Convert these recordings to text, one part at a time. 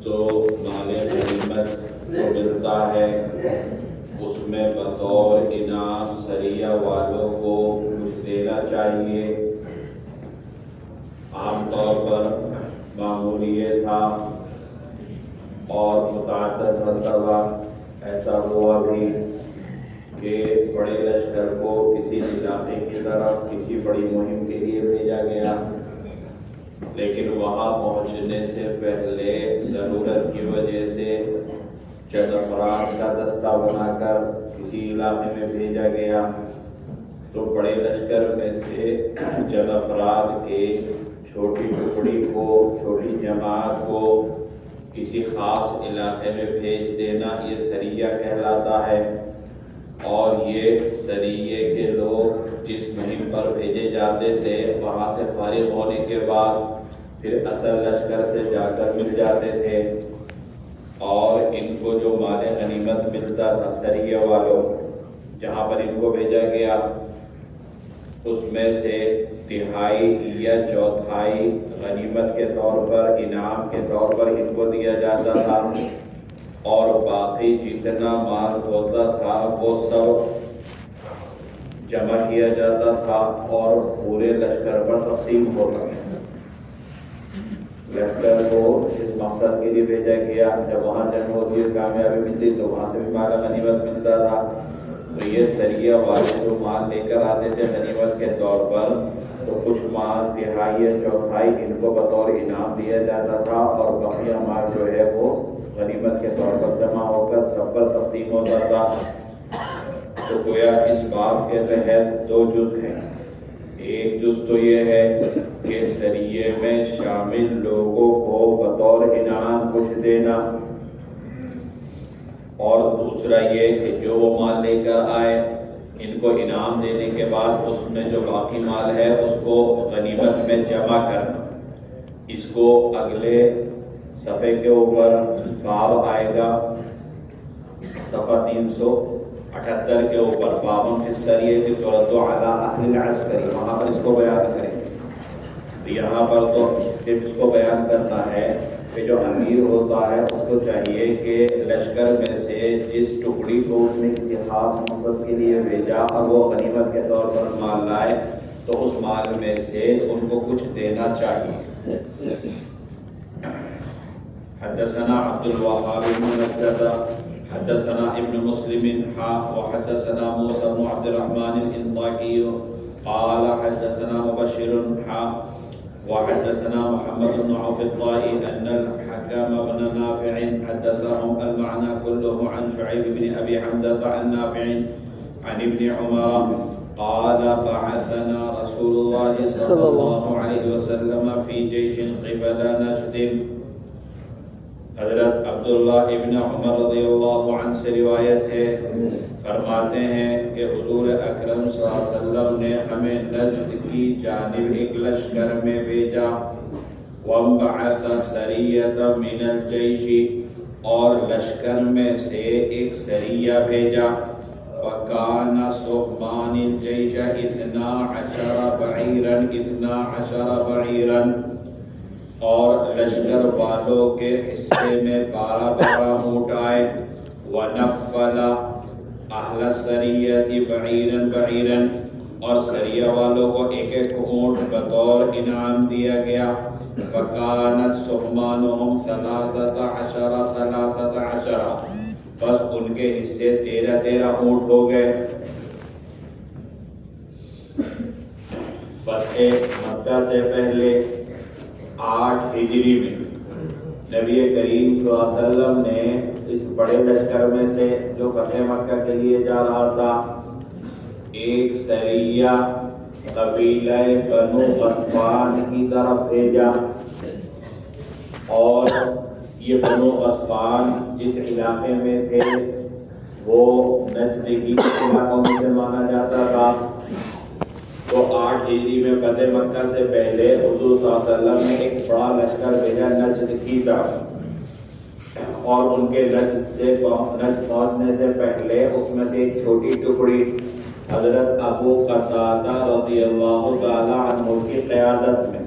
تو مال غنیمت جو ملتا ہے اس میں بطور انعام سریہ والوں کو کچھ دینا چاہیے۔ عام طور پر معمول یہ تھا اور متعدد مرتبہ ایسا ہوا بھی کہ بڑے لشکر کو کسی علاقے کی طرف کسی بڑی مہم کے لیے بھیجا گیا، لیکن وہاں پہنچنے سے پہلے ضرورت کی وجہ سے چند افراد کا دستہ بنا کر کسی علاقے میں بھیجا گیا، تو بڑے لشکر میں سے چند افراد کے چھوٹی ٹکڑی کو، چھوٹی جماعت کو کسی خاص علاقے میں بھیج دینا یہ سریہ کہلاتا ہے۔ اور یہ سریے کے لوگ جس مہم پر بھیجے جاتے تھے وہاں سے فارغ ہونے کے بعد پھر اصل لشکر سے جا کر مل جاتے تھے، اور ان کو جو مال غنیمت ملتا تھا سریہ والوں جہاں پر ان کو بھیجا گیا اس میں سے تہائی یا چوتھائی غنیمت کے طور پر، انعام کے طور پر ان کو دیا جاتا تھا، اور باقی جتنا مال ہوتا تھا وہ سب جمع کیا جاتا تھا اور پورے لشکر پر تقسیم ہوتا تھا۔ لشکر کو جس مقصد کے لیے بھیجا گیا، جب وہاں جنگ ہوتی ہے کامیابی ملتی تو وہاں سے بھی مال غنیمت ملتا تھا۔ تو یہ سریہ والے جو مال لے کر آتے تھے غنیمت کے طور پر، تو کچھ مال تہائی یا چوتھائی ان کو بطور انعام دیا جاتا تھا، اور بقیہ مال جو ہے وہ غنیمت کے طور پر جمع ہو کر سب پر تقسیم ہوتا تھا۔ تو گویا اس باب کے تحت دو جز ہیں۔ ایک جز تو یہ ہے کہ سریے میں شامل لوگوں کو بطور انعام کچھ دینا، اور دوسرا یہ کہ جو وہ مال لے کر آئے ان کو انعام دینے کے بعد اس میں جو باقی مال ہے اس کو غنیمت میں جمع کرنا۔ اس کو اگلے صفحے کے اوپر باب آئے گا، صفحہ 378 کے اوپر، بابن فی السریۃ ترد علی اہل العسکر، وہاں پر اس کو بیان کریں۔ تو یہاں پر تو صرف اس کو بیان کرنا ہے کہ جو امیر ہوتا ہے اس کو چاہیے کہ لشکر میں سے جس ٹکڑی کو اس نے کسی خاص مقصد کے لیے بھیجا اور وہ غنیمت کے طور پر مال لائے تو اس مال میں سے ان کو کچھ دینا چاہیے۔ حدثنا عبد الوهاب بن مجدد حدثنا ابن مسلم وحدثنا موسى بن عبد الرحمن الانطاكي قال حدثنا مبشر وحدثنا محمد بن عوف الطائي ان الحكم بن نافع حدثهم المعنى كله عن شعيب بن ابي حمزه عن نافع عن ابن عمر قال بعثنا رسول الله صلى الله عليه وسلم في جيش قبل نجد۔ حضرت عبداللہ ابن عمر رضی اللہ عنہ سے روایت ہے، فرماتے ہیں کہ حضور اکرم صلی اللہ علیہ وسلم نے ہمیں نجد کی جانب ایک لشکر میں بھیجا، وَانْبَعَثَ سَرِيَّةً مِنَ الْجَيْشِ، اور لشکر میں سے ایک سریہ بھیجا، فَكَانَ سُقْمَانِ الْجَيْشَ 12 بَعِيرًا، اور لشکر والوں کے حصے میں 12 اونٹ آئے، وَنَفَّلَ أَهْلَ السَّرِيَّةِ بَعِيرًا، اور سریہ والوں کو ایک اونٹ بطور انعام دیا گیا، فَكَانَتْ سُقْمَانُهُمْ 13 بس ان کے حصے 13 اونٹ ہو گئے۔ فتح مکہ سے پہلے 8 ہجری میں نبی کریم صلی اللہ علیہ وسلم نے اس بڑے لشکر میں سے جو فتح مکہ کے لیے جا رہا تھا ایک سریہ قبیلہ بنو غطفان کی طرف بھیجا، اور یہ بنو غطفان جس علاقے میں تھے وہ نجد ہی کے علاقوں میں سے مانا جاتا تھا۔ تو 8 ہجری میں فتح مکہ سے پہلے حضور صلی اللہ علیہ وسلم نے ایک بڑا لشکر بھیجا نجد کی طرف، اور ان کے نجد پہنچنے سے پہلے اس میں سے ایک چھوٹی ٹکڑی حضرت ابو قتادہ رضی اللہ تعالی عنہ کی قیادت میں،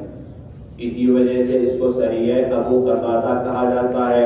اسی وجہ سے اس کو سریہ ابو قتادہ کہا جاتا ہے۔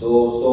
200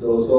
200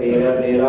13-13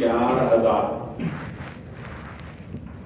4000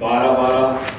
12-12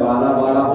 12-12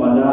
15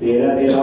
13-13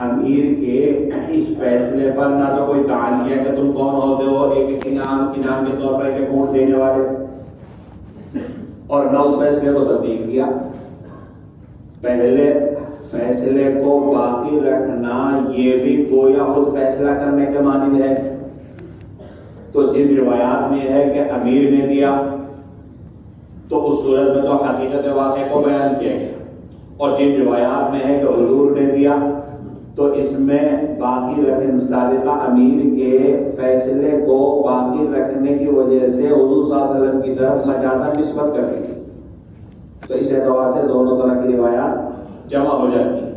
امیر کے اس فیصلے پر نہ تو کوئی تعین کیا کہ تم کون ہوتے ہو، ایک انعام کے طور پر ایک اونٹ دینے والے، اور نہ اس فیصلے کو تبدیل کیا۔ پہلے فیصلے کو باقی رکھنا یہ بھی گویا خود فیصلہ کرنے کے مانند ہے۔ تو جن روایات میں ہے کہ امیر نے دیا تو اس صورت میں تو حقیقت واقعے کو بیان کیا گیا، اور جن روایات میں ہے کہ حضور نے دیا تو اس میں باقی رکھنے سابقہ امیر کے فیصلے کو باقی رکھنے کی وجہ سے حضور صلی اللہ علیہ وسلم کی طرف مجازاً نسبت کریں گے۔ تو اس اعتبار سے دونوں طرح کی روایات جمع ہو جاتی ہیں۔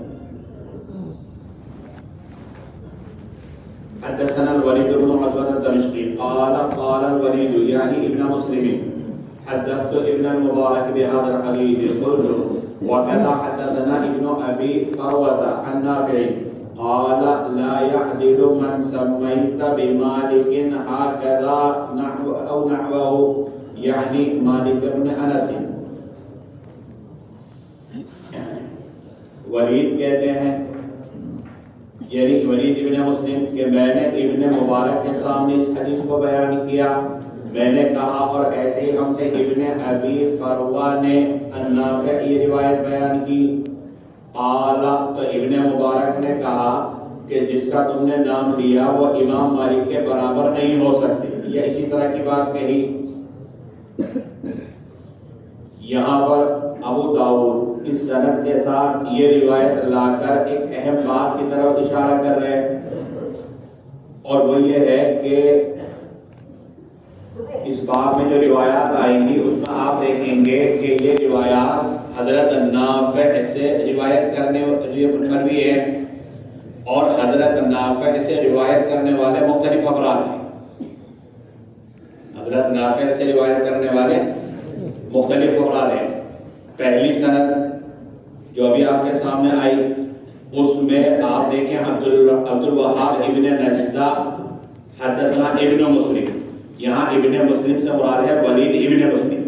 حدثنا الوليد بن عتبة الدمشقي قال قال الوليد يعني ابن مسلم حدثت ابن المبارك بهذا الحديث قلت وكذا حدثنا ابن ابي فروة عن نافع قال لا يعدل من سميت بمالك هكذا نحو او نحوه يعني مالك بن انس۔ ولید کہتے ہیں یعنی ولید ابن مسلم کہ میں نے ابن مبارک کے سامنے اس حدیث کو بیان کیا، میں نے کہا اور ایسے ہی ہم سے ابن ابی فروہ نے النافع یہ روایت بیان کی۔ قال تو ابن مبارک نے کہا کہ جس کا تم نے نام لیا وہ امام مالک کے برابر نہیں ہو سکتے، یا اسی طرح کی بات کہی۔ یہاں پر ابو داؤد اس سند کے ساتھ یہ روایت لا کر ایک اہم بات کی طرف اشارہ کر رہے ہیں، اور وہ یہ ہے کہ اس باب میں جو روایات آئیں گی اس میں آپ دیکھیں گے کہ یہ روایات حضرت نافع سے روایت کرنے پر بھی ہے، اور حضرت نافع سے روایت کرنے والے مختلف افراد ہیں۔ حضرت نافع سے روایت کرنے والے مختلف افراد ہیں۔ پہلی سند جو ابھی آپ کے سامنے آئی اس میں آپ دیکھیں عبد الوہاب ابن نجدہ حدثنا ابن مسلم، یہاں ابن مسلم سے مراد ہے ولید ابن مسلم۔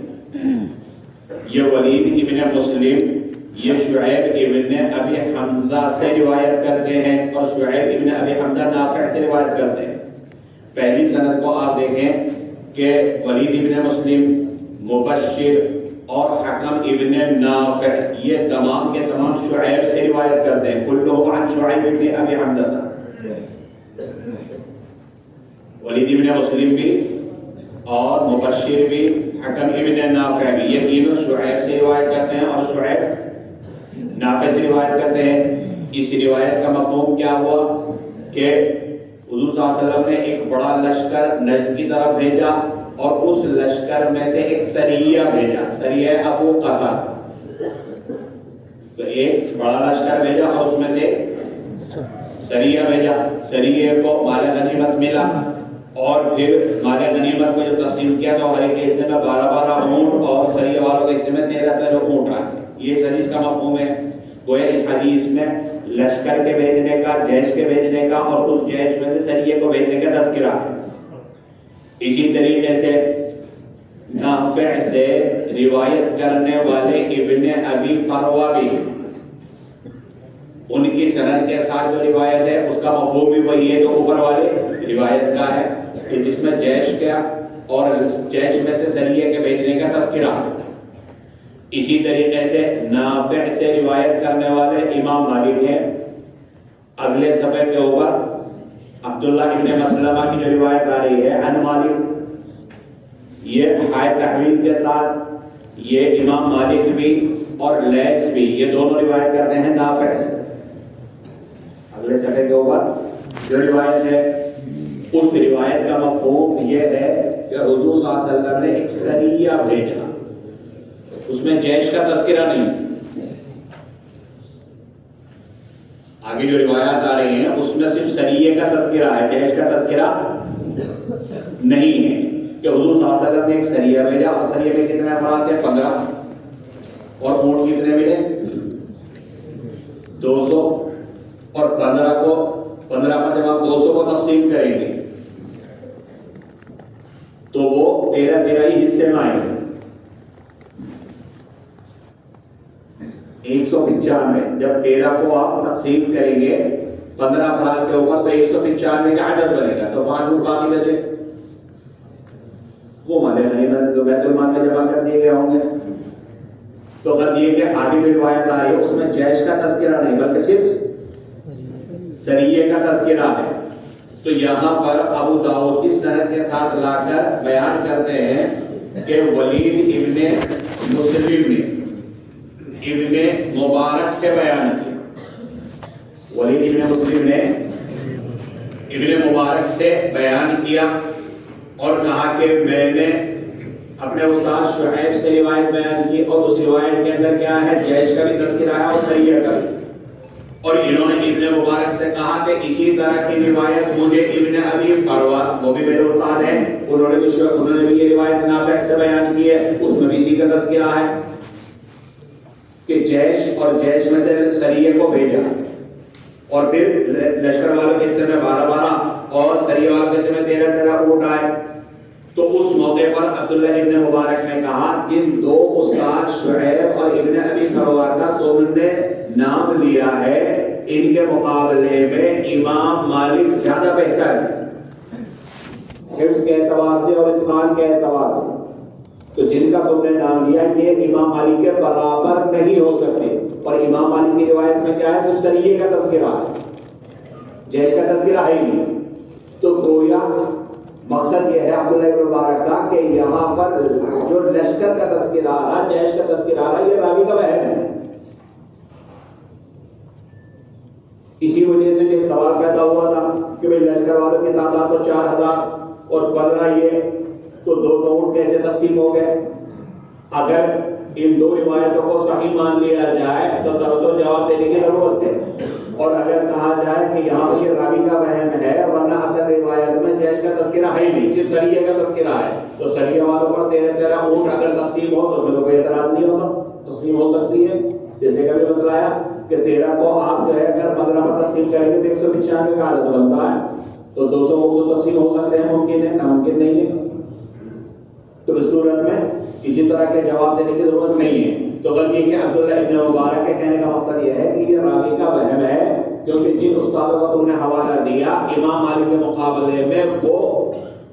یہ ولید ابن مسلم یہ شعیب ابن ابی حمزہ سے روایت کرتے ہیں، اور شعیب ابن ابی حمزہ نافع سے روایت کرتے ہیں۔ پہلی سند کو آپ دیکھیں کہ ولید ابن مسلم، مبشر اور حکم ابن نافع یہ تمام کے تمام شعیب سے روایت کرتے ہیں، کلہم عن شعیب ابن ابی حمزہ۔ ولید ابن مسلم بھی اور مبشر بھی، حکم ابن نافع بھی، یہ تینوں شعیب سے روایت کرتے ہیں اور شعیب نافع سے روایت کرتے ہیں۔ اس روایت کا مفہوم کیا ہوا کہ حضور صلی اللہ علیہ وسلم نے ایک بڑا لشکر نجد کی طرف بھیجا، اور اس لشکر میں سے ایک سریہ بھیجا، سریہ ابو قتادہ، تو ایک بڑا لشکر بھیجا اور اس میں سے سریہ بھیجا۔ سریہ کو مال غنیمت ملا، اور پھر مال غنیمت کو جو تقسیم کیا تو ہر ایک کے حصے میں 12 اونٹ اور سریہ والوں کے حصے میں 13 اونٹ رکھے۔ یہ اس حدیث کا مفہوم ہے۔ گویا اس حدیث میں لشکر کے بھیجنے کا، جیش کے بھیجنے کا، اور اس جیش میں سے سریہ کو بھیجنے کا تذکرہ ہے۔ اسی طریقے سے نافع سے روایت کرنے والے ابن ابی فروہ بھی، ان کی سند کے ساتھ جو روایت ہے اس کا مفہوم بھی وہی ہے جو اوپر والے روایت کا ہے، کہ جس میں جیش کیا اور جیش میں سے سریہ کے بھیجنے کا تذکرہ ہے۔ اسی طریقے سے نافع سے روایت کرنے والے امام مالک ہیں۔ اگلے صفحے کے اوپر عبداللہ ابن مسلمہ کی جو روایت آ رہی ہے عن مالک، یہ ہائے تحویل کے ساتھ یہ امام مالک بھی اور لیث بھی یہ دونوں روایت کرتے ہیں نافع سے۔ اگلے صفحے کے اوپر جو روایت ہے اس روایت کا مفہوم یہ ہے کہ حضور صلی اللہ علیہ وسلم نے ایک سریہ بھیجا، اس میں جیش کا تذکرہ نہیں۔ آگے جو روایات آ رہی ہیں اس میں صرف سریہ کا تذکرہ ہے، جیش کا تذکرہ نہیں ہے، کہ حضور صلی اللہ علیہ وسلم نے ایک سریہ بھیجا، اور سریہ میں کتنے افراد تھے؟ 15، اور اونٹ کتنے ملے؟ 200، اور 15 پر جب آپ 200 کو تقسیم کریں گے تو وہ 13 ہی حصے میں آئیں گے۔ 195 جب 13 کو آپ تقسیم کریں گے 15 افراد کے اوپر تو 195 کا عدد بنے گا، تو 5 اونٹ باقی بچے، وہ مال غنیمت جو بیت المال میں جمع کر دیے گئے ہوں گے۔ تو اگر یہ کہ آگے بھی روایت آ رہی ہے، اس میں جیش کا تذکرہ نہیں بلکہ صرف سریے کا تذکرہ ہے، تو یہاں پر ابو داؤد کی سند کے ساتھ لا کر بیان کرتے ہیں کہ ولید ابن مسلم نے ابن مبارک سے بیان کیا، ولید ابن مسلم نے ابن مبارک سے بیان کیا اور کہا کہ میں نے اپنے استاد شعیب سے روایت بیان کی، اور اس روایت کے اندر کیا ہے، جیش کا بھی تذکرہ ہے اور سریہ کا بھی، اور انہوں نے ابن مبارک سے کہا کہ اسی طرح کی روایت مجھے ابن ابی فروہ، وہ بھی میرے استاد ہیں، انہوں نے بھی یہ روایت نافع سے بیان کی ہے، اس میں بھی اسی کا تذکرہ ہے کہ جیش اور جیش میں سے سریہ کو بھیجا، اور پھر لشکر والوں کے حصے میں 12 اور سریہ والوں کے حصے میں 13 اونٹ آئے۔ تو اس موقع پر عبداللہ ابن مبارک نے کہا جن 2 استاد شعیب اور ابن ابی فروہ کا تم نے نام لیا ہے، ان کے مقابلے میں امام مالک زیادہ بہتر ہے حفظ کے اعتبار سے اور اتقان کے اعتبار سے، تو جن کا تم نے نام لیا یہ امام مالک کے برابر نہیں ہو سکتے، اور امام مالک کی روایت میں کیا ہے، صرف سریے کا تذکرہ ہے، جیش کا تذکرہ ہے ہی نہیں۔ تو گویا مقصد یہ ہے عبداللہ ابن مبارک کا کہ یہاں پر جو لشکر کا تذکرہ آ رہا، جیش کا تذکرہ آ رہا، یہ راوی کا وہم ہے۔ اسی وجہ سے ایک سوال پیدا ہوا تھا کہ بھئی لشکر والوں کی تعداد تو 4000 اور 15 یہ، تو 200 اونٹ کیسے تقسیم ہو گئے؟ اگر ان 2 روایتوں کو صحیح مان لیا جائے تو ترد و جواب دینے کی ضرورت ہے، اور اگر کہا جائے کہ یہاں پر یہ راوی کا وہم ہے ورنہ اصل روایت میں جیش کا تذکرہ ہے ہی نہیں، صرف سریہ کا تذکرہ ہے، تو سریہ والوں پر 13 اونٹ اگر تقسیم ہو تو اس میں تو کوئی اعتراض نہیں ہوتا، تقسیم ہو سکتی ہے، جیسے کبھی بتلایا کہ 13 کو آپ جو ہے اگر 15 پر تقسیم کریں گے تو 195 کا عدد بنتا ہے، تو 200 کو تقسیم ہو سکتے ہیں، ممکن ہے، ناممکن نہیں ہے۔ تو اس صورت میں کسی طرح کے جواب دینے کی ضرورت نہیں ہے۔ تو غلطی کہ عبداللہ ابن مبارک کے کہنے کا مقصد یہ ہے کہ یہ راوی کا وہم ہے، کیونکہ جن استادوں کا تم نے حوالہ دیا امام مالک کے مقابلے میں وہ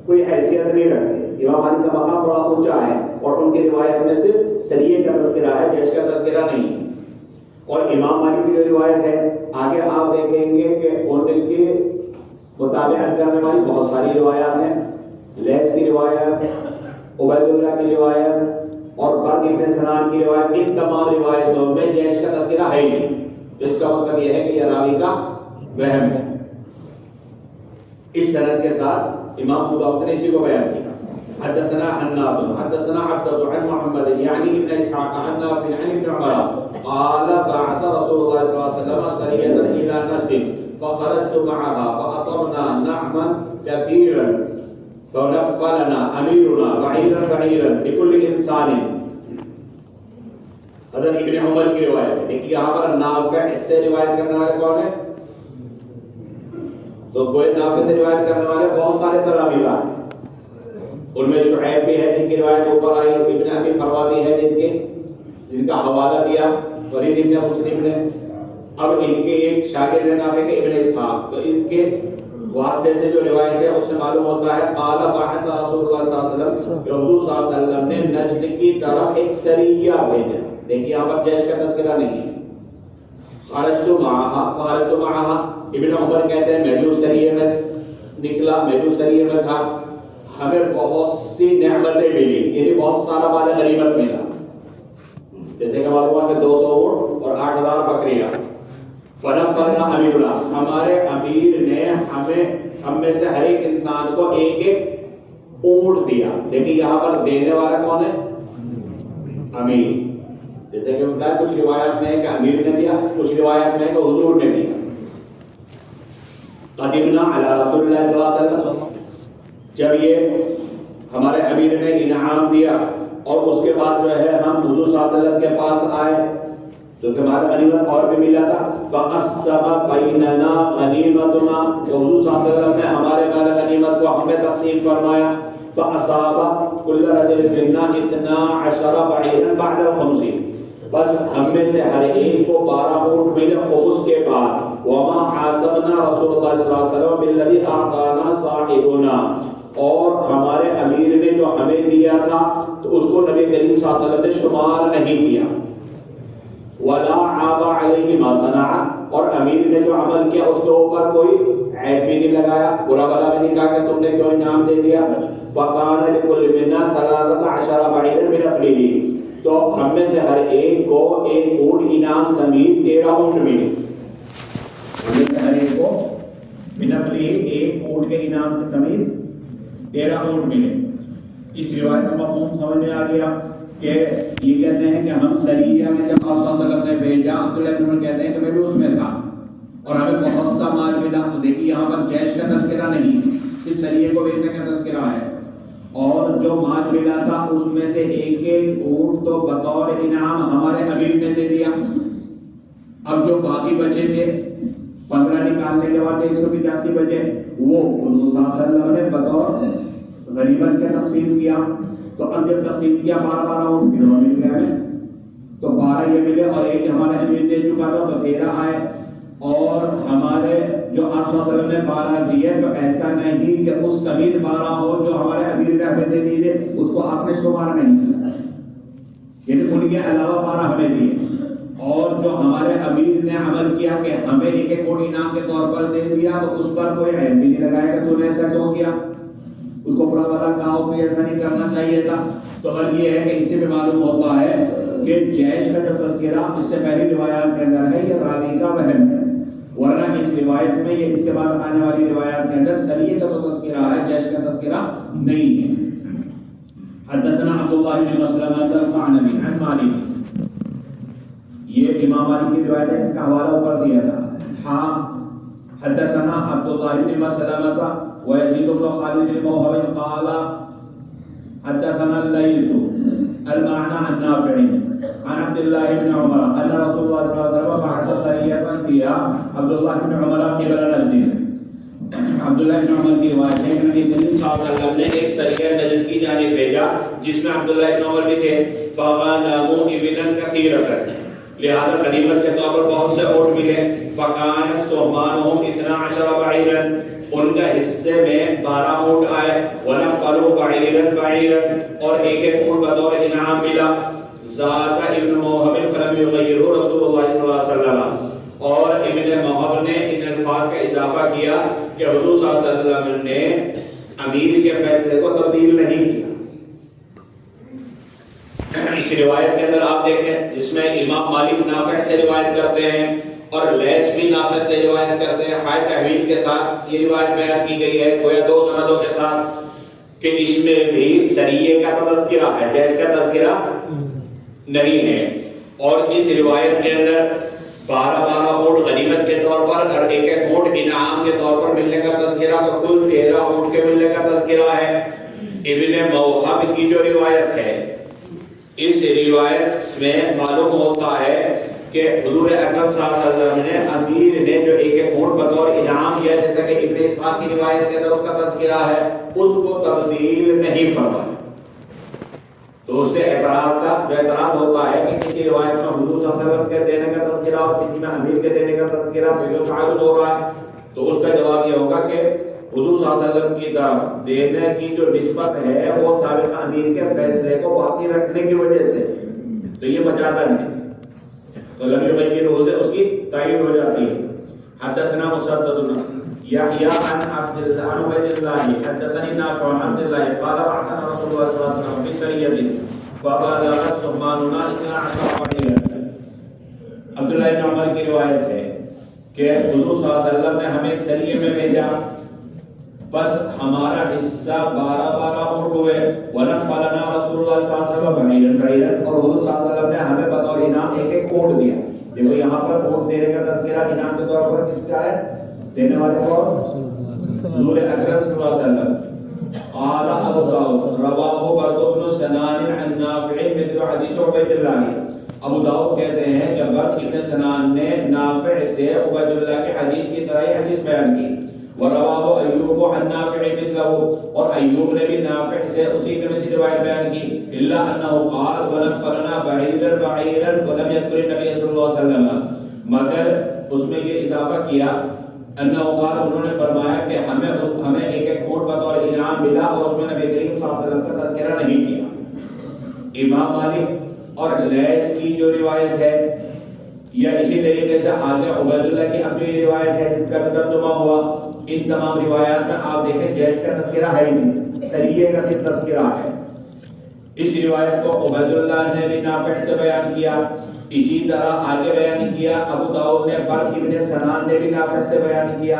کوئی حیثیت نہیں رکھتے، امام مالک کا مقام بڑا اونچا ہے، اور ان کی روایت میں صرف سریے کا تذکرہ ہے، جیش کا تذکرہ نہیں ہے۔ اور امام مالک کی جو روایت ہے آگے آپ دیکھیں گے کہ ان کے مطابقت کرنے والی بہت ساری روایات ہیں، لیث کی روایت، عبید اللہ کی روایت اور برد ابن سنان کی روایت، ان تمام روایتوں میں جیش کا تذکرہ ہے ہی نہیں، تو اس کا مطلب یہ ہے کہ یہ راوی کا وہم ہے۔ اس سند کے ساتھ امام ابو داؤد نے اسی کو بیان کیا، حدثنا حناد حدثنا عبدة عن محمد يعني ابن اسحاق عن نافع عن ابن عمر قال بعث رسول الله صلى الله عليه وسلم سرية إلى نجد فخرجت معها فأصبنا نعما كثيرا فنفلنا أميرنا بعيرا لكل إنسان۔ حضرت ابن عمر کی روایت ہے، دیکھیے یہاں پر نافع سے روایت کرنے والے کون ہیں؟ تو کوئی نافع سے روایت کرنے والے بہت سارے تلامید ہیں، ان میں شعیب بھی ہے جن کی روایت اوپر آئی، ابن ابی فروہ بھی ہے جن کا حوالہ دیا ولید ابن مسلم نے، اب ان کے ایک شاگرد ہے نافع کے ابن اسحاق، تو ان کے واسطے سے جو روایت ہے اس سے معلوم ہوتا ہے قال بعث رسول اللہ صلی اللہ علیہ وسلم، کہ حضور صلی اللہ علیہ وسلم نے نجد کی طرف ایک سریہ بھیجا، دیکھیے یہاں پر جیش کا تذکرہ نہیں ہے۔ خرجت معها، ابن عمر کہتے ہیں میں بھی اس سریہ میں نکلا، میں بھی اس سریہ میں تھا، ہمیں بہت سی نعمتیں ملی، یعنی بہت سارا مال غنیمت ملا، جیسے کہ معلوم ہوا کہ 200 اونٹ اور 8000 بکریاں۔ فنفلنا امیرنا، ہمارے امیر نے ہم میں سے ہر ایک انسان کو ایک ایک اونٹ دیا، لیکن یہاں پر دینے والا کون ہے؟ امیر، جیسے کہ بتایا کچھ روایات میں ہے کہ امیر نے دیا، کچھ روایات میں ہے کہ حضور نے دیا۔ قدمنا علی رسول اللہ صلی اللہ علیہ وسلم، جب یہ ہمارے امیر نے انعام دیا اور اس کے بعد جو ہے ہم حضور صلی اللہ علیہ وسلم کے پاس آئے، جو کہ ہمارا غنیمت اور بھی ملا تھا، فَقَسَّمَ بَيْنَنَا غَنِيمَتُنَا، تو حضور صلی اللہ علیہ وسلم نے ہمارے مال غنیمت کو ہمیں تقسیم فرمایا، فَأَصَابَ كُلَّ رَجُلٍ مِنَّا 12 بَعِيرًا بَعْدَ الْخُمُسِ، بس ہم میں سے ہر ایک کو 12 اونٹ ملے خمس کے بعد، وما حاسبنا رسول اللہ صلی اللہ علیہ وسلم بالذی اعطانا صاحبنا، اور ہمارے امیر نے جو ہمیں دیا تھا تو اس کو نبی کریم صلی اللہ علیہ وسلم نے شمار نہیں کیا. ولا عاب علیہ ما صنع، اور امیر نے جو عمل کیا اس کے اوپر کوئی عیب بھی نہیں لگایا، برا بلا بھی نہیں کہا کہ تم نے کیوں انعام دے دیا. فکان لکل منا 13 بعیرا بنفله، تو ہم میں سے ہر ایک کو ایک اونٹ انعام سمیت 13 اونٹ ملے. ہم میں سے ہر ایک کو بنفله ایک اونٹ کے انعام سمیت 13 اونٹ ملے. اس روایت کا مفہوم سمجھ میں آ گیا کہ یہ کہتے ہیں کہ ہم سریہ میں جب آپ صلی اللہ علیہ وسلم نے بھیجا، عبداللہ بن عمر کہتے ہیں کہ میں بھی اس میں تھا اور ہمیں بہت سا مال ملا. تو دیکھیے یہاں پر جیش کا تذکرہ نہیں ہے، صرف سریہ کو بھیجنے کا تذکرہ ہے. اور جو مال ملا تھا اس میں سے ایک ایک اونٹ تو بطور انعام ہمارے امیر نے دے دیا. اب جو باقی بچے تھے 15 نکالنے کے بعد 185 بچے، وہ حضور صلی اللہ علیہ وسلم نے بطور غنیمت کا تقسیم کیا. تو اب جب تقسیم کیا 12 اونٹ کلو مل گئے، تو 12 یہ ملے اور ایک ہمارے امیر دے چکا تھا تو 13 آئے. اور ہمارے جو آپ صلی اللہ علیہ وسلم نے 12 دیے تو ایسا نہیں کہ اس سمیت 12 ہو جو ہمارے امیر نے ہمیں دے دیے، اس کو آپ نے شمار نہیں کیا، یعنی ان کے علاوہ 12 ہمیں دیے. اور جو ہمارے امیر نے عمل کیا کہ ہمیں ایک ایک اونٹ انعام کے طور پر دے دیا، تو اس پر کوئی عیب بھی نہیں لگایا کہ تو نے ایسا کیوں کیا، اس کو برا بھلا کہا کہ ایسا نہیں کرنا چاہیے تھا. تو اگر یہ ہے کہ اس سے بھی معلوم ہوتا ہے کہ جیش کا جو تذکرہ اس سے پہلی روایات کے اندر ہے یہ راوی کا وہم ہے، ورنہ اس روایت میں یہ اس کے بعد آنے والی روایات کے اندر سریہ کا تو تذکرہ ہے، جیش کا تذکرہ نہیں ہے. حدثنا عبداللہ بن مسلمہ القعنبی عن مالک، یہ امام مالک کی روایت ہے، اس کا حوالہ اوپر دیا تھا. حدثنا عبداللہ بن مسلمہ ويزيد بن خالد الموهبي قال حدثنا الليث المعنى عن نافع عن عبد الله بن عمر ان رسول الله صلى الله عليه وسلم بعث سرية فيها عبد الله بن عمر قبل نجد. عبداللہ بن عمر کی روایت ہے کہ نبی کریم صلی اللہ علیہ وسلم نے ایک سریہ نجد کی جانب بھیجا جس میں عبداللہ بن عمر بھی تھے. فغنموا ابلا كثيرة، لہذا غنیمت کے طور پر بہت سے اونٹ ملے. فكان سهمانهم 12 بعيرا، ان کا حصے میں 12 اونٹ آئے. ونفلوا بعیرا بعیرا، اور ایک ایک اونٹ بطور انعام ملا. زاد ابن موہب فلم یغیروا رسول اللہ صلی اللہ علیہ وسلم، اور ابن موہب نے ان الفاظ کا اضافہ کیا کہ حضور صلی اللہ علیہ وسلم نے امیر کے فیصلے کو تبدیل نہیں کیا. اس روایت کے اندر آپ دیکھیں جس میں امام مالک نافع سے روایت کرتے ہیں اور لیث بھی نافع سے روایت کرتے ہیں، حائط تحویل کے ساتھ یہ روایت بیان کی گئی ہے گویا 2 سندوں کے ساتھ، کہ اس میں بھی سریہ کا تذکرہ ہے، جیش کا تذکرہ نہیں ہے. اور اس روایت کے اندر 12 اونٹ غنیمت کے طور پر اور ایک ایک اونٹ انعام کے طور پر ملنے کا تذکرہ، تو کل 13 اونٹ کے ملنے کا تذکرہ ہے. ابن موہب کی جو روایت ہے اس روایت میں معلوم ہوتا ہے کہ حضور اکرم صلی اللہ علیہ وسلم نے امیر نے جو ایک ایک اونٹ بطور انعام کیا، جیسا کہ ابن اسحاق کی روایت کے اندر اس کا تذکرہ ہے، اس کو تبدیل نہیں فرمایا. تو اس سے اعتراض ہوتا ہے کہ کسی روایت میں حضور صلی اللہ علیہ وسلم کے دینے کا تذکرہ اور کسی میں امیر کے دینے کا تذکرہ تو تعارض ہو رہا ہے. تو اس کا جواب یہ ہوگا کہ حضور صلی اللہ علیہ وسلم کی طرف دینے کی جو نسبت ہے وہ سابق امیر کے فیصلے کو باقی رکھنے کی وجہ سے، تو یہ بچاتا نہیں، تو لم یغیرہ سے اس کی تائید ہو جاتی ہے. حدثنا مسدد یحیی عن عبد الله عن عبید اللہ حدثنی نافع عن عبد الله قال بعثنا رسول الله صلی اللہ علیہ وسلم في سریة فبلغت سهماننا 12 بعیرا. عبداللہ بن عمر کی روایت ہے کہ حضور صلی اللہ علیہ وسلم نے ہمیں ایک سریے میں بھیجا، بس ہمارا حصہ 12 اونٹ ہوئے. ونفلنا رسول اللہ صلی اللہ علیہ وسلم بعیرا بعیرا، اور حضور صلی اللہ علیہ وسلم نے ہمیں بطور انعام ایک ایک اونٹ دیا. دیکھو یہاں پر اونٹ دینے کا تذکرہ انعام کے طور پر کس کا ہے؟ دینے والے کو حضور اکرم صلی اللہ علیہ وسلم. قال ابو داؤد رواه برد بن سنان عن نافع مثل حدیث عبید اللہ. ابو داؤد کہتے ہیں کہ برد ابن سنان نے نافع سے عبید اللہ کی حدیث کی طرح حدیث بیان کی. ورواه ایوب عن نافع مثله، اور ایوب نے بھی نافع سے اسی طرح سے روایت بیان کی. الا انه قال ونفرنا بعيرا بعيرا ولم يذكر النبي صلی اللہ علیہ وسلم، مگر اس میں یہ اضافہ کیا انہو قال انہوں نے فرمایا کہ ہمیں ایک ایک اونٹ بطور انعام ملا اور اس میں نبی کریم صلی اللہ علیہ وسلم کا تذکرہ نہیں کیا۔ امام مالک اور لیث کی جو روایت ہے یا اسی طریقے سے آگے عبید اللہ کی اپنی روایت ہے جس کا ترجمہ ہوا، ان تمام روایات میں آپ دیکھیں جیش کا تذکرہ ہے ہی نہیں، سریے کا صرف تذکرہ ہے۔ اس روایت کو عبید اللہ نے بھی نافع سے بیان کیا، اسی طرح آگے بیان کیا ابو داؤد نے، برق ابن سنان نے بھی نافع سے بیان کیا۔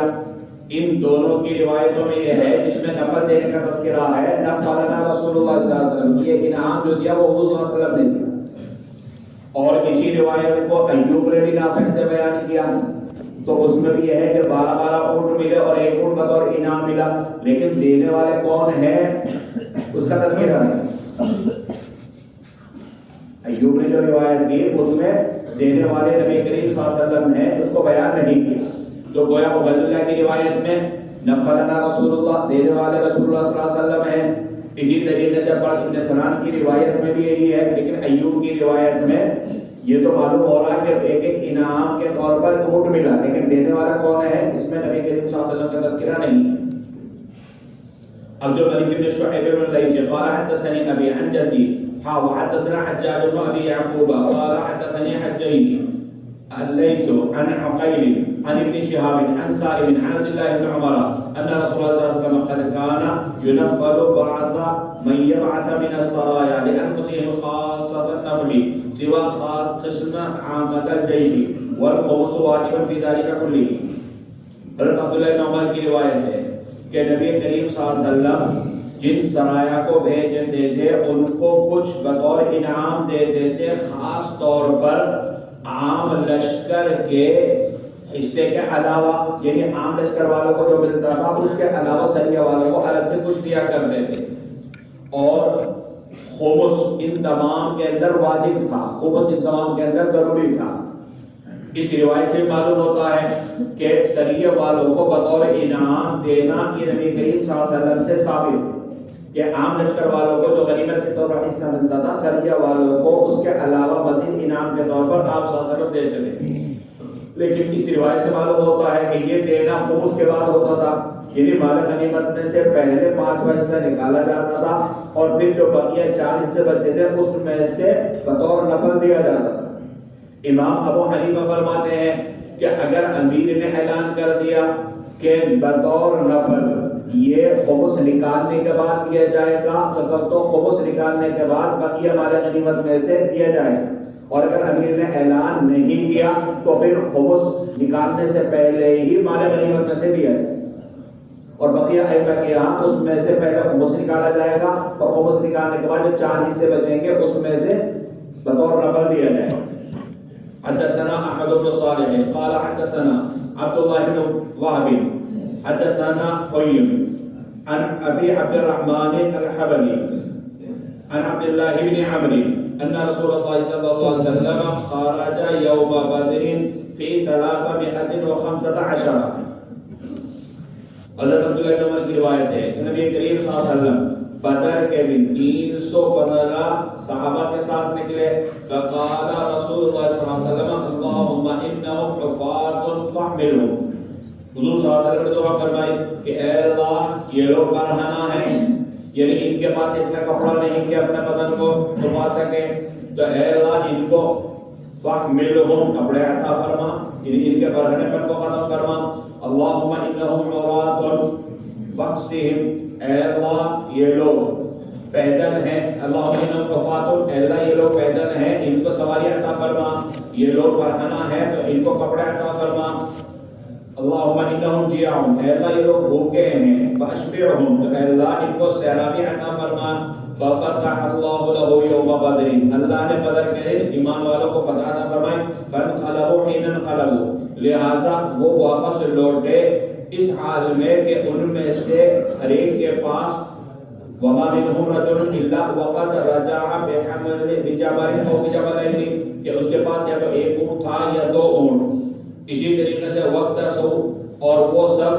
ان دونوں کی روایتوں میں یہ ہے جس میں نفل دینے کا تذکرہ ہے، نفلنا رسول اللہ صلی اللہ علیہ وسلم، یہ انعام جو دیا وہ حضور صلی اللہ علیہ وسلم نے دیا۔ اور اسی روایت کو ایوب نے بھی نافع سے بیان کیا، تو اس میں بھی یہ ہے کہ 12 اونٹ ملے اور ایک اونٹ بطور انعام ملا، لیکن دینے والے کون ہیں اس کا تذکرہ نہیں۔ ایوب نے جو روایت کی اس میں دینے والے نبی کریم صلی اللہ علیہ وسلم نے اس کو بیان نہیں کیا، تو گویا عبید اللہ کی روایت میں نفلنا رسول اللہ، دینے والے رسول اللہ صلی اللہ علیہ وسلم ہیں۔ اسی طریقے سے برق ابن سنان کی روایت میں بھی یہی ہے، لیکن ایوب کی روایت میں یہ تو معلوم ہو رہا ہے کہ ایک ایک انعام کے طور پر اونٹ ملا، لیکن دینے والا کون ہے اس میں نبی کریم صلی اللہ علیہ وسلم کا تذکرہ نہیں ہے۔ اب جو مالک بن شعیب بن لیث قال حدثني ابي عن جدي وحدثنا حجاج بن ابي يعقوب قال حدثني حجين الليث عن عقيل عن ابن شهاب عن سالم عن عبد الله بن عمر ان رسول الله صلى الله عليه وسلم قد كان ينفل بعض من يبعث من السرايا لانفسهم خاصه النفل سوى قسم عامه الجيش والخمس واجب في ذلك كله۔ حضرت عبداللہ بن عمر کی روایت ہے کہ نبی کریم صلی اللہ علیہ وسلم جن سرایا کو بھیجتے تھے ان کو کچھ بطور انعام دیتے تھے، خاص طور پر عام لشکر کے حصے کے علاوہ، یعنی عام لشکر والوں کو جو ملتا تھا اس کے علاوہ سریہ والوں کو الگ سے کچھ دیا کرتے تھے۔ اور خمس ان تمام کے اندر واجب تھا، خمس ان تمام کے اندر ضروری تھا۔ اس روایت سے معلوم ہوتا ہے کہ سریہ والوں کو بطور انعام دینا یہ نبی کریم صلی اللہ علیہ وسلم سے ثابت ہے۔ یہ عام لشکر والوں کو جو غنیمت کے طور پر حصہ ملتا تھا، سریہ والوں کو اس کے علاوہ مزید انعام کے طور پر آپ صلی اللہ علیہ وسلم دیتے تھے۔ لیکن اس روایت سے معلوم ہوتا ہے کہ یہ دینا خمس کے بعد ہوتا تھا، یعنی مال غنیمت میں سے پہلے 5واں حصہ نکالا جاتا تھا اور پھر جو بقیہ 4 حصے بچتے تھے اس میں سے بطور نفل دیا جاتا تھا۔ امام ابو حنیفہ فرماتے ہیں کہ اگر امیر نے اعلان کر دیا کہ بطور نفل یہ خمس نکالنے کے بعد دیا جائے گا تو خمس نکالنے کے بعد بقیہ مال غنیمت میں سے دیا جائے گا، اور اگر امیر نے اعلان نہیں کیا تو پھر خمس نکالنے سے پہلے ہی مال غنیمت میں سے دیا جائے گا، اور بقیہ ائمہ کے یہاں اس میں سے پہلے خمس نکالا جائے گا اور خمس نکالنے کے بعد جو 4 حصے بچیں گے اس میں سے بطور نفل دیا جائے گا۔ حدثنا احمد بن صالح قال حدثنا عبد الله بن وهب حدثنا قيم عن ابي عبد الرحمن الحبلي عن عبد الله بن عمرو ان رسول الله صلى الله عليه وسلم خرج يوم بدر في 315۔ حضرت عبداللہ بن عمر کی روایت ہے کہ نبی کریم صلی اللہ علیہ وسلم بدر کے دن 315 صحابہ کے ساتھ نکلے۔ فقال رسول اللہ صلی اللہ علیہ وسلم اللهم انهم حفاة فاحملهم۔ حضور صلی اللہ علیہ وسلم نے دعا فرمائی کہ اے اللہ یہ لوگ برہنہ ہیں، یعنی ان کے پاس اتنا کپڑا نہیں کہ اپنے بدن کو چھپا سکیں، تو اے اللہ ان کو فاحملهم کپڑے عطا فرما، یعنی ان کے برہنے پن کو ختم فرما۔ اللهم انهم عراة فاقسهم، اے اللہ یہ لوگ پیدل ہیں، اللہم انہم حفاة، اے اللہ یہ لوگ پیدل ہیں ان کو سواری عطا فرما، یہ لوگ برہنہ ہیں تو ان کو کپڑے عطا فرما۔ اللہم انہم جیاع، اے اللہ یہ لوگ بھوکے ہیں، فاشبعہم، تو اے اللہ ان کو سیرابی عطا فرما۔ ففتح اللہ لہ یوم بدر، اللہ نے بدر کے دن ایمان والوں کو فتح عطا فرمائی۔ فانقلبوا حین انقلبوا، لہذا وہ واپس لوٹے اس حال میں کہ ان میں سے ہر ایک کے پاس وما منهم رجل الا وقد رجع بحمل بجبل او بجبلين، کہ اس کے پاس یا تو ایک اونٹ تھا یا 2 اونٹ۔ اسی طریقے سے وقت سو، اور وہ سب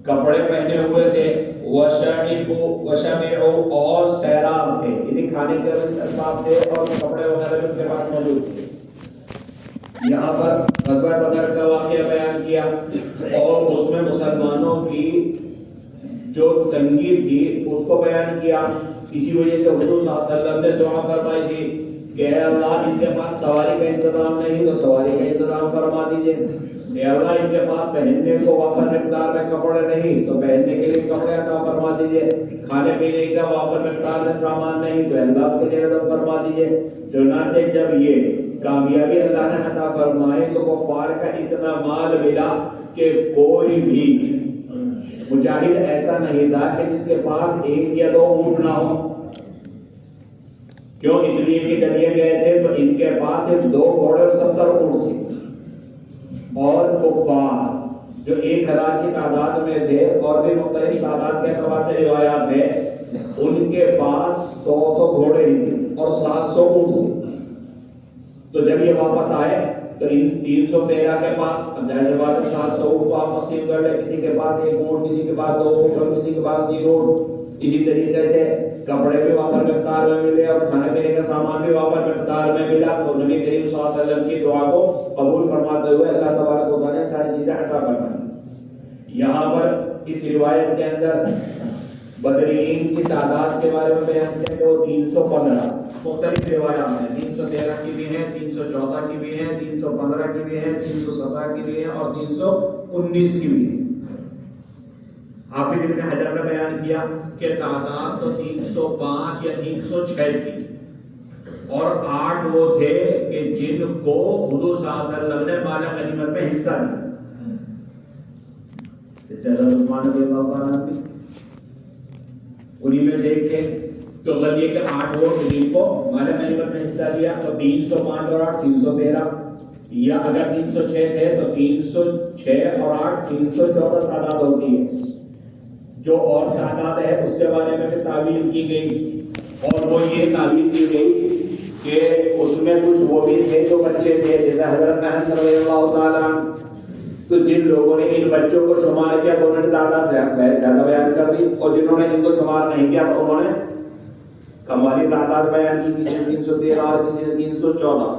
کپڑے پہنے ہوئے تھے، وشبعوا، اور سیراب تھے، یعنی کھانے کے اسباب تھے اور کپڑے وغیرہ ان کے پاس موجود تھے۔ یہاں پر غزوہ بدر کا واقعہ بیان کیا اور اس میں مسلمانوں کی جو تنگی تھی اس کو بیان کیا. اسی وجہ سے حضور صلی اللہ علیہ وسلم نے دعا فرمائی تھی کہ اے اللہ ان کے پاس سواری کا انتظام نہیں تو سواری کا انتظام فرما دیجئے. اے اللہ ان کے پاس پہننے کو وافر مقدار میں کپڑے نہیں تو پہننے کے لیے کپڑے عطا فرما دیجئے. کھانے پینے کا وافر مقدار میں سامان نہیں تو اللہ اس کے لیے عطا فرما دیجئے. چنانچہ جب یہ کامیابی اللہ نے عطا فرمائی تو کفار کا اتنا مال ملا کہ کوئی بھی مجاہد ایسا نہیں تھا کہ جس کے پاس 1 یا 2 اونٹ نہ ہو. کیوں؟ اس لیے کہ جب یہ گئے تھے تو ان کے پاس صرف 2 گھوڑے اور 70 اونٹ تھے. اور کفار جو 1000 کی تعداد میں تھے اور بھی مختلف تعداد کے اعتبار سے روایات ہیں ان کے پاس 100 تو گھوڑے ہی تھے اور 700 اونٹ تھے. تو جب یہ واپس آئے تو ان 313 کے پاس اب ظاہر بات ہے 700 اونٹ کو آپ تقسیم کر لیں. کسی کے پاس 1 اونٹ, کسی کے پاس 2 اونٹ اور کسی کے پاس 3 اونٹ. اسی طریقے سے کپڑے بھی وافر مقدار میں ملے اور کھانے پینے کا سامان بھی وافر مقدار میں ملا. تو نبی کریم صلی اللہ علیہ وسلم کی دعا کو قبول فرماتے ہوئے اللہ تبارک و تعالیٰ نے ساری چیزیں عطا فرمائیں. یہاں پر اس روایت کے اندر بدرین کی تعداد کے بارے میں بیان کیا کہ وہ 315 مختلف روایات ہیں. 313 کی بھی ہیں, 314 کی بھی ہیں, 315 کی بھی ہیں, 317 کی بھی ہیں اور 319 کی بھی ہیں. حافظ ابن حجر نے بیان کیا کہ تعداد تو 305 یا 306 تھی اور 8 وہ تھے کہ جن کو حضور صلی اللہ علیہ وسلم نے مال غنیمت میں حصہ دیا. جیسے حضرت عثمان رضی اللہ عنہ بھی انہی میں سے ایک تھے. تو غزوے کے 8 وہ جن کو مال غنیمت میں حصہ دیا. تو 305 اور 8 313 یا اگر 306 تھے تو 306 اور 8 314 تعداد ہوتی ہے. جو اور تعداد ہے اس کے بارے میں بھی تعویل کی گئی اور وہ یہ تعویل کی گئی کہ اس میں کچھ وہ بھی تھے جو بچے تھے جیسے حضرت انس رضی اللہ تعالیٰ عنہ. تو جن لوگوں نے ان بچوں کو شمار کیا تو انہوں نے تعداد زیادہ بیان کر دی اور جنہوں نے ان کو شمار نہیں کیا تو انہوں نے کم والی تعداد بیان کی. کسی نے 313 اور کسی نے 314.